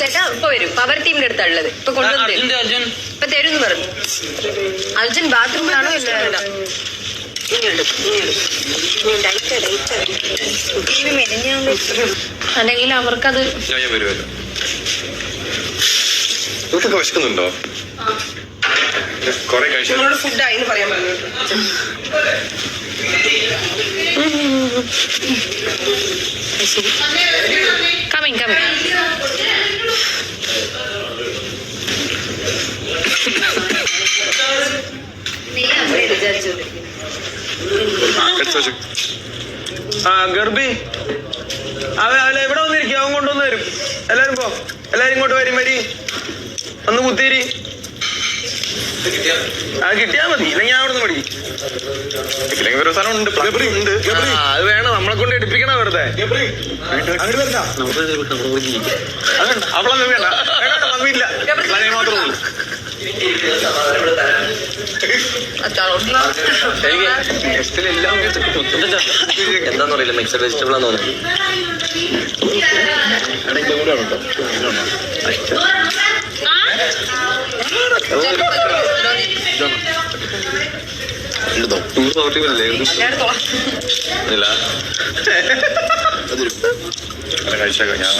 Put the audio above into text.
ചേട്ടാ ഇപ്പൊ വരും. പവർ ടീമിന്റെ അടുത്തുള്ളത് ഇപ്പൊ കൊണ്ടുവന്നു ഇപ്പൊ തരും പറഞ്ഞു. അർജുൻ ബാത്റൂമിലാണോ ഇല്ല? അല്ലെങ്കിൽ അവർക്കത് വിശക്കുന്നുണ്ടോ? കൊറേ കഴിച്ചു ഫുഡായിന്ന് പറയാൻ പറഞ്ഞു. Coming coming. ഗർഭി അവൻ എവിടെ വന്നിരിക്കും? അവൻ കൊണ്ടുവന്ന് തരും. എല്ലാരും പോ, എല്ലാരും ഇങ്ങോട്ട് വരും. വരി ഒന്ന് കുത്തിരി. കിട്ടിയാ മതി, ഇല്ലെങ്കിൽ ഞാൻ അവിടെ നിന്ന് പഠിക്കും. ഒരു സാധനം ഉണ്ട്, അത് വേണം, നമ്മളെ കൊണ്ട് എടുപ്പിക്കണം വെറുതെ. അവളെ വേണ്ട, മമ്മിയില്ല, മാത്രമേ ഉള്ളൂ. എന്താന്ന് പറയില്ല, മിക്സഡ് വെജിറ്റബിൾ ആന്ന് തോന്നുന്നു. കഴിച്ചേക്കാം ഞാൻ.